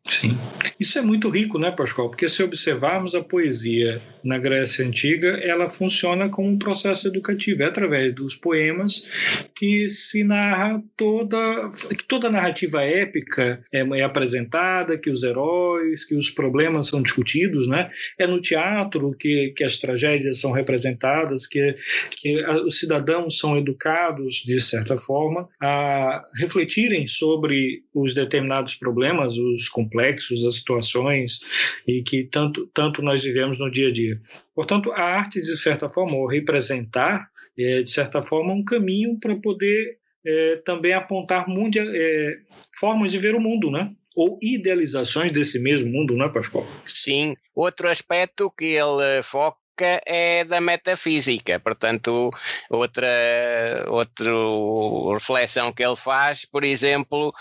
Sim. Isso é muito rico, né, Pascoal? Porque se observarmos a poesia na Grécia Antiga, ela funciona como um processo educativo, é através dos poemas que se narra que toda a narrativa épica é apresentada, que os heróis, que os problemas são discutidos, né? É no teatro que as tragédias são representadas, que os cidadãos são educados, de certa forma, a refletirem sobre os determinados problemas, os complexos, as situações e que tanto nós vivemos no dia a dia. Portanto, a arte, de certa forma, ou representar, de certa forma, um caminho para poder também apontar formas de ver o mundo, né? Ou idealizações desse mesmo mundo, não é, Pascoal? Sim. Outro aspecto que ele foca é da metafísica, portanto, outra reflexão que ele faz, por exemplo,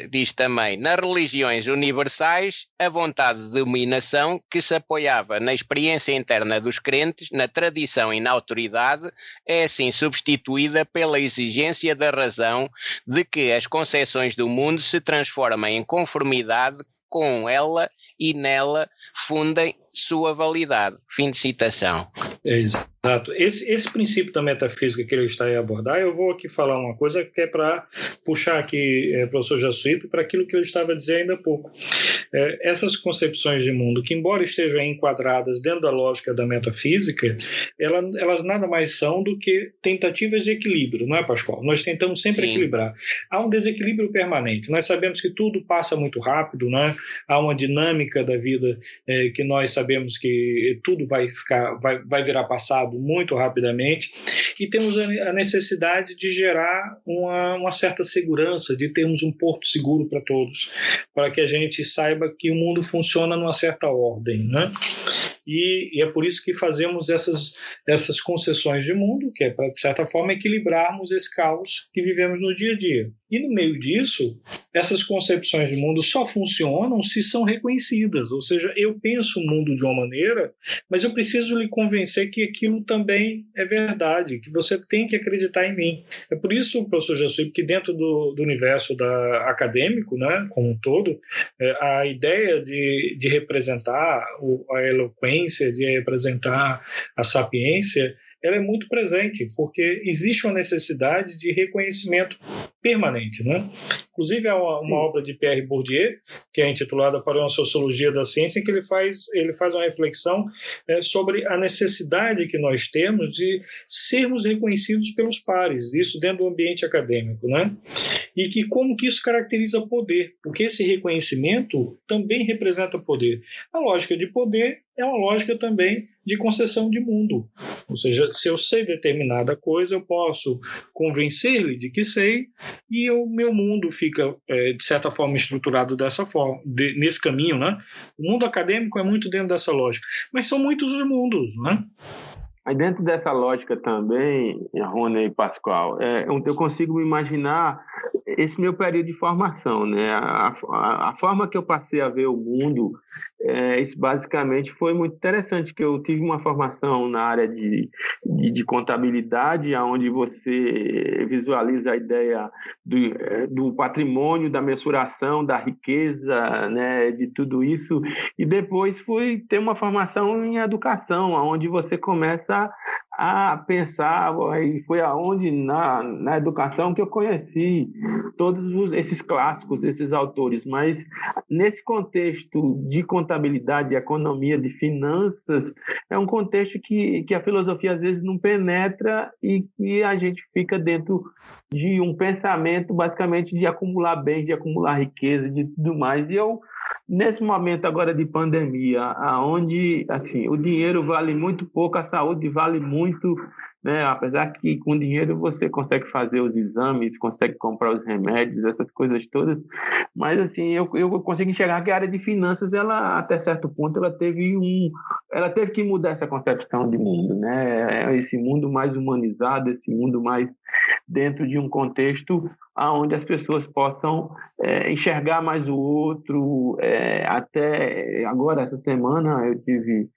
diz também, nas religiões universais, a vontade de dominação que se apoiava na experiência interna dos crentes, na tradição e na autoridade, é assim substituída pela exigência da razão de que as concepções do mundo se transformem em conformidade com ela e nela fundem sua validade. Fim de citação. Exato. Esse princípio da metafísica que ele está a abordar, eu vou aqui falar uma coisa que é para puxar aqui, professor Jassuípe, para aquilo que ele estava dizendo há pouco. Essas concepções de mundo, que embora estejam enquadradas dentro da lógica da metafísica, elas nada mais são do que tentativas de equilíbrio, não é, Pascoal? Nós tentamos sempre equilibrar. Há um desequilíbrio permanente. Nós sabemos que tudo passa muito rápido, né? Há uma dinâmica da vida que nós sabemos que tudo vai virar passado muito rapidamente, e temos a necessidade de gerar uma certa segurança, de termos um porto seguro para todos, para que a gente saiba que o mundo funciona numa certa ordem, né? E é por isso que fazemos essas concessões de mundo, que é para, de certa forma, equilibrarmos esse caos que vivemos no dia a dia. E no meio disso, essas concepções de mundo só funcionam se são reconhecidas, ou seja, eu penso o mundo de uma maneira, mas eu preciso lhe convencer que aquilo também é verdade, que você tem que acreditar em mim. É por isso, professor Jassuípe, que dentro do universo acadêmico, né, como um todo, a ideia de representar a eloquência, de representar a sapiência, ela é muito presente, porque existe uma necessidade de reconhecimento permanente, né? Inclusive, há uma obra de Pierre Bourdieu, que é intitulada Para uma Sociologia da Ciência, em que ele faz uma reflexão sobre a necessidade que nós temos de sermos reconhecidos pelos pares, isso dentro do ambiente acadêmico, né? E que como que isso caracteriza poder, porque esse reconhecimento também representa poder. A lógica de poder é uma lógica também de concessão de mundo. Ou seja, se eu sei determinada coisa, eu posso convencer-lhe de que sei, e o meu mundo fica, de certa forma, estruturado dessa forma, nesse caminho, né? O mundo acadêmico é muito dentro dessa lógica, mas são muitos os mundos, né? Aí dentro dessa lógica também, Rony e Pascoal, eu consigo me imaginar esse meu período de formação, né? A forma que eu passei a ver o mundo, isso basicamente foi muito interessante, que eu tive uma formação na área de contabilidade, onde você visualiza a ideia do patrimônio, da mensuração, da riqueza, né? De tudo isso, e depois fui ter uma formação em educação, onde você começa a pensar, e foi aonde na educação que eu conheci todos esses clássicos, esses autores, mas nesse contexto de contabilidade, de economia, de finanças, é um contexto que a filosofia às vezes não penetra e que a gente fica dentro de um pensamento basicamente de acumular bens, de acumular riqueza, de tudo mais, e eu nesse momento agora de pandemia, onde assim, o dinheiro vale muito pouco, a saúde vale muito, né? Apesar que com dinheiro você consegue fazer os exames, consegue comprar os remédios, essas coisas todas, mas assim, eu consigo enxergar que a área de finanças, ela até certo ponto, ela teve que mudar essa concepção de mundo, né? Esse mundo mais humanizado, esse mundo mais dentro de um contexto onde as pessoas possam enxergar mais o outro. Até agora, essa semana, eu tive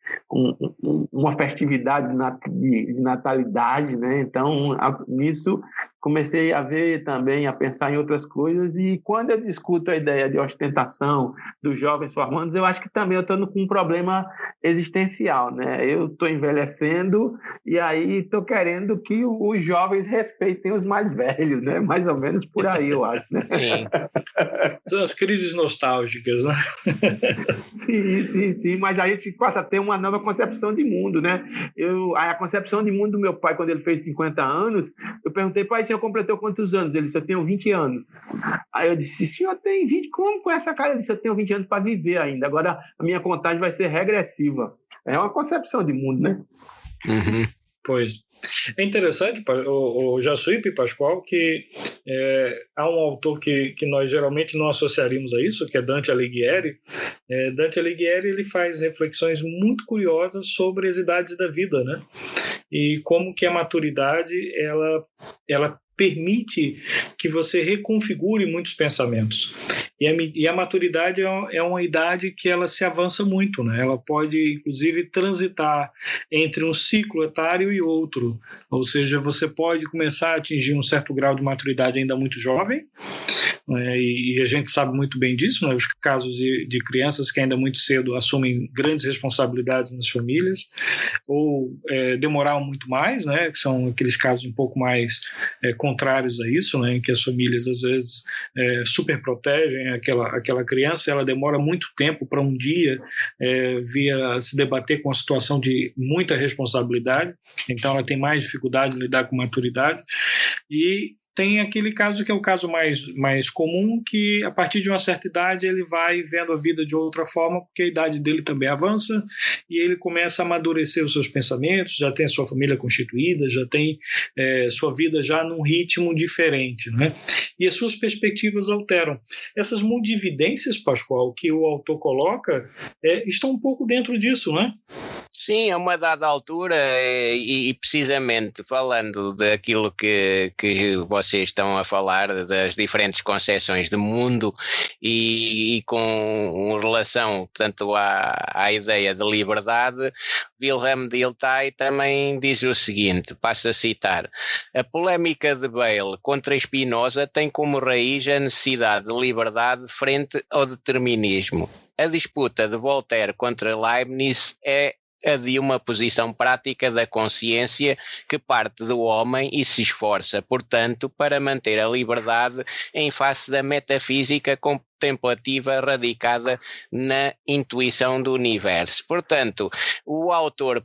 uma festividade de natalidade, né? Então, nisso, comecei a ver também, a pensar em outras coisas, e quando eu discuto a ideia de ostentação dos jovens formandos, eu acho que também eu estou com um problema existencial, né? Eu estou envelhecendo e aí estou querendo que os jovens respeitem os mais velhos, né? Mais ou menos por aí, eu acho, né? Sim. São as crises nostálgicas, né? Sim, mas a gente passa a ter uma nova concepção de mundo, né? A concepção de mundo do meu pai, quando ele fez 50 anos, eu perguntei, pai, o senhor completou quantos anos? Ele disse, eu tenho 20 anos. Aí eu disse, o senhor tem 20? Como com essa cara? Ele disse, eu tenho 20 anos para viver ainda. Agora a minha contagem vai ser regressiva. É uma concepção de mundo, né? Uhum. Pois. É interessante, o Jassuípe Pascoal, que há um autor que nós geralmente não associaríamos a isso, que é Dante Alighieri. Dante Alighieri, ele faz reflexões muito curiosas sobre as idades da vida, né? E como que a maturidade ela permite que você reconfigure muitos pensamentos. E a maturidade é uma idade que ela se avança muito, né? Ela pode, inclusive, transitar entre um ciclo etário e outro. Ou seja, você pode começar a atingir um certo grau de maturidade ainda muito jovem, e a gente sabe muito bem disso, né? Os casos de crianças que ainda muito cedo assumem grandes responsabilidades nas famílias, ou demoraram muito mais, né? Que são aqueles casos um pouco mais contrários a isso, né? Em que as famílias às vezes superprotegem aquela criança, ela demora muito tempo para um dia vir a se debater com a situação de muita responsabilidade, então ela tem mais dificuldade de lidar com maturidade. E tem aquele caso que é o caso mais comum, que a partir de uma certa idade ele vai vendo a vida de outra forma, porque a idade dele também avança e ele começa a amadurecer os seus pensamentos, já tem sua família constituída, já tem sua vida já num ritmo diferente, né? E as suas perspectivas alteram. Essas mundividências, Pascoal, que o autor coloca, estão um pouco dentro disso, né? Sim, a uma dada altura, e precisamente falando daquilo que vocês estão a falar, das diferentes concepções de mundo e com relação tanto à ideia de liberdade, Wilhelm Dilthey também diz o seguinte, passo a citar: a polémica de Bale contra Spinoza tem como raiz a necessidade de liberdade frente ao determinismo. A disputa de Voltaire contra Leibniz é a de uma posição prática da consciência que parte do homem e se esforça, portanto, para manter a liberdade em face da metafísica contemplativa radicada na intuição do universo. Portanto, o autor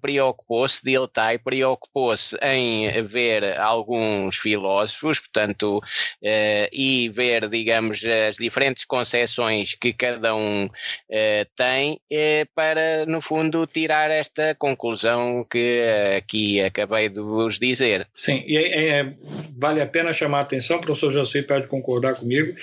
Dilthey preocupou-se em ver alguns filósofos, portanto, e ver, digamos, as diferentes concepções que cada um tem, para, no fundo, tirar esta conclusão que aqui acabei de vos dizer. Sim, e vale a pena chamar a atenção, o professor Jassuípe pode concordar comigo,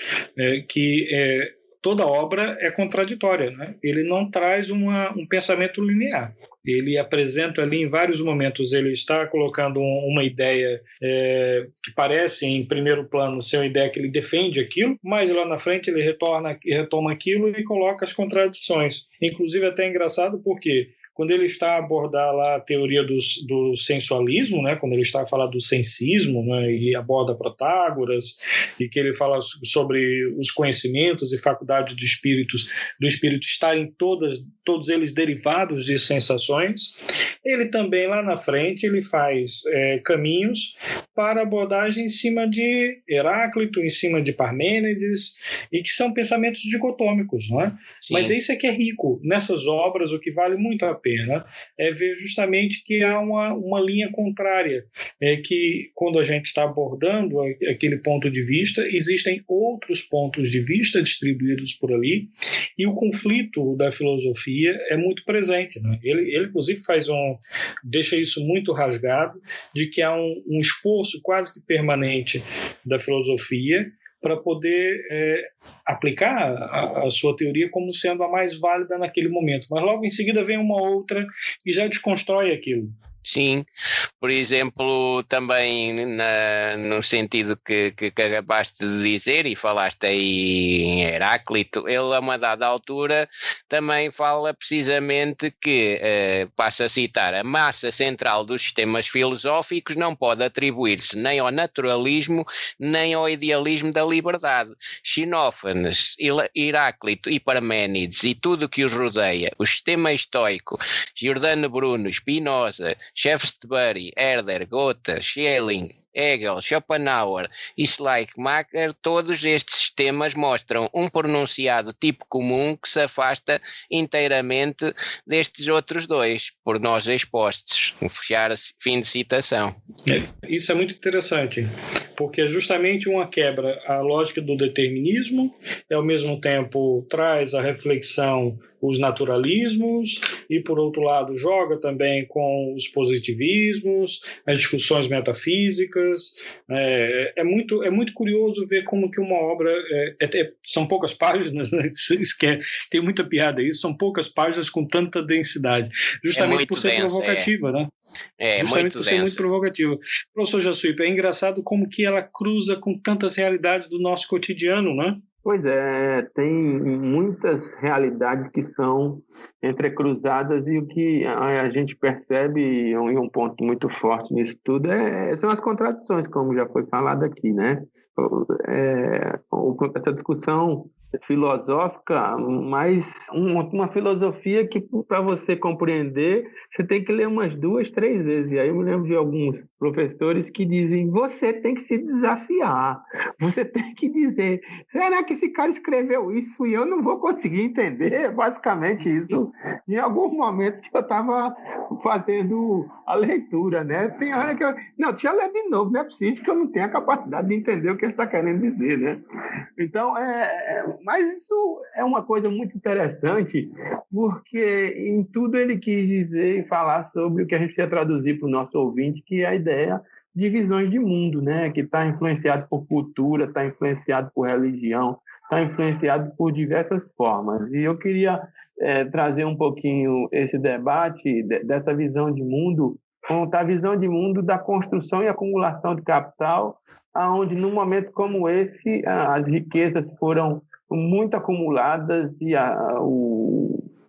que toda obra é contraditória, né? Ele não traz um pensamento linear. Ele apresenta ali em vários momentos, ele está colocando uma ideia que parece em primeiro plano ser uma ideia que ele defende aquilo, mas lá na frente ele retoma aquilo e coloca as contradições. Inclusive até é engraçado porque quando ele está a abordar lá a teoria do sensualismo, né, quando ele está a falar do sensismo, né, e aborda Protágoras, e que ele fala sobre os conhecimentos e faculdades do espírito estarem todos eles derivados de sensações, ele também lá na frente ele faz caminhos para abordagem em cima de Heráclito, em cima de Parmênides, e que são pensamentos dicotômicos, não é? Mas isso é que é rico. Nessas obras, o que vale muito a pena é ver justamente que há uma linha contrária, que quando a gente está abordando aquele ponto de vista, existem outros pontos de vista distribuídos por ali, e o conflito da filosofia é muito presente, né? Ele inclusive deixa isso muito rasgado, de que há um esforço quase que permanente da filosofia para poder aplicar a sua teoria como sendo a mais válida naquele momento. Mas logo em seguida vem uma outra e já desconstrói aquilo. Sim, por exemplo, também no sentido que acabaste de dizer e falaste aí em Heráclito, ele a uma dada altura também fala precisamente que, passo a citar, a massa central dos sistemas filosóficos não pode atribuir-se nem ao naturalismo nem ao idealismo da liberdade. Xenófanes, Heráclito e Parménides e tudo o que os rodeia, o sistema estoico, Giordano Bruno, Spinoza, Shaftesbury, Herder, Goethe, Schelling, Hegel, Schopenhauer e Schleiermacher, todos estes sistemas mostram um pronunciado tipo comum que se afasta inteiramente destes outros dois, por nós expostos. Fim de citação. Isso é muito interessante, porque é justamente uma quebra à lógica do determinismo e, ao mesmo tempo, traz a reflexão os naturalismos e, por outro lado, joga também com os positivismos, as discussões metafísicas. É muito curioso ver como que uma obra... são poucas páginas, né? Tem muita piada isso, são poucas páginas com tanta densidade, justamente por ser provocativa, né? Justamente por ser muito provocativa. Professor Jassuípe, é engraçado como que ela cruza com tantas realidades do nosso cotidiano, né? Pois é, tem muitas realidades que são entrecruzadas e o que a gente percebe, e um ponto muito forte nisso tudo, são as contradições, como já foi falado aqui, né? Essa discussão filosófica, mas uma filosofia que, para você compreender, você tem que ler umas 2, 3 vezes. E aí eu me lembro de alguns professores que dizem: você tem que se desafiar, você tem que dizer, será que esse cara escreveu isso e eu não vou conseguir entender? Basicamente isso, em alguns momentos que eu estava fazendo a leitura, né? Tem hora que deixa eu ler de novo, não é possível que eu não tenha a capacidade de entender o que ele está querendo dizer, né? Então, mas isso é uma coisa muito interessante, porque em tudo ele quis dizer e falar sobre o que a gente quer traduzir para o nosso ouvinte, que é a ideia de visões de mundo, né? Que está influenciado por cultura, está influenciado por religião, está influenciado por diversas formas. E eu queria trazer um pouquinho esse debate dessa visão de mundo, contar a visão de mundo da construção e acumulação de capital, onde num momento como esse as riquezas foram muito acumuladas e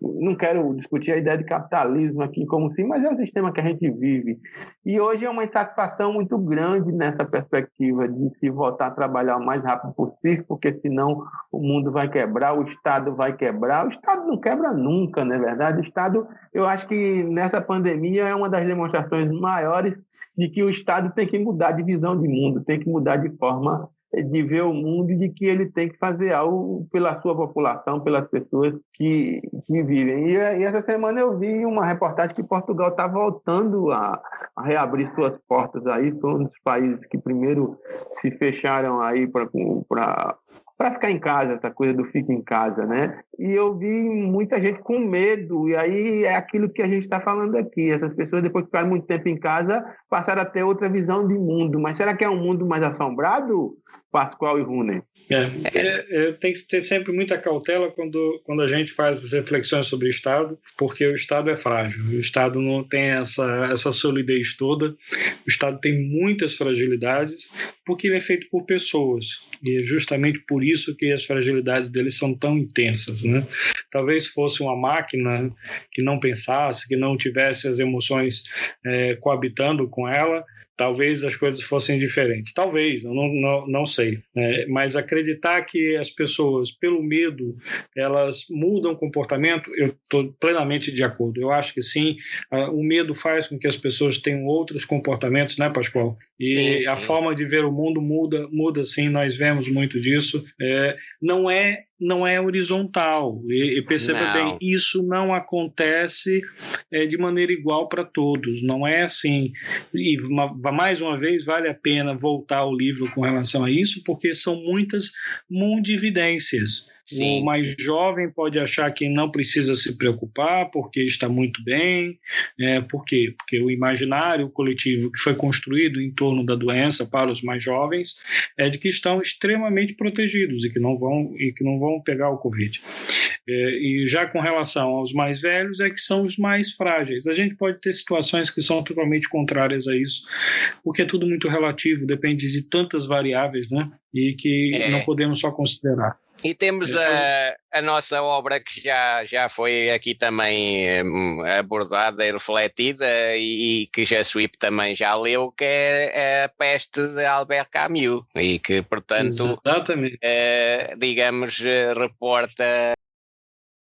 não quero discutir a ideia de capitalismo aqui como sim, mas é o sistema que a gente vive. E hoje é uma insatisfação muito grande nessa perspectiva de se voltar a trabalhar o mais rápido possível, porque senão o mundo vai quebrar, o Estado vai quebrar. O Estado não quebra nunca, não é verdade? O Estado, eu acho que nessa pandemia é uma das demonstrações maiores de que o Estado tem que mudar de visão de mundo, tem que mudar de forma de ver o mundo e de que ele tem que fazer algo pela sua população, pelas pessoas que vivem. E essa semana eu vi uma reportagem que Portugal está voltando a reabrir suas portas aí, foi um dos países que primeiro se fecharam aí para ficar em casa, essa coisa do fica em casa, né? E eu vi muita gente com medo, e aí é aquilo que a gente está falando aqui. Essas pessoas, depois que ficaram muito tempo em casa, passaram a ter outra visão de mundo. Mas será que é um mundo mais assombrado, Pascoal e Runen? Tem que ter sempre muita cautela quando a gente faz as reflexões sobre o Estado, porque o Estado é frágil, o Estado não tem essa solidez toda, o Estado tem muitas fragilidades, porque ele é feito por pessoas, e é justamente por isso que as fragilidades dele são tão intensas, né? Talvez fosse uma máquina que não pensasse, que não tivesse as emoções coabitando com ela, talvez as coisas fossem diferentes. Talvez, não sei. Mas acreditar que as pessoas, pelo medo, elas mudam o comportamento, eu estou plenamente de acordo. Eu acho que sim, o medo faz com que as pessoas tenham outros comportamentos, né, Pascoal? E sim. A forma de ver o mundo muda sim, nós vemos muito disso. Não é horizontal. E perceba bem, isso não acontece de maneira igual para todos. Não é assim. E mais uma vez, vale a pena voltar ao livro com relação a isso, porque são muitas mundividências. Sim. O mais jovem pode achar que não precisa se preocupar porque está muito bem. Por quê? Porque o imaginário coletivo que foi construído em torno da doença para os mais jovens é de que estão extremamente protegidos e que não vão pegar o Covid. E já com relação aos mais velhos, é que são os mais frágeis. A gente pode ter situações que são totalmente contrárias a isso, porque é tudo muito relativo, depende de tantas variáveis, né? E que não podemos só considerar. E temos a nossa obra que já foi aqui também abordada e refletida e que a Swift também já leu, que é A Peste de Albert Camus, e que, portanto, digamos, reporta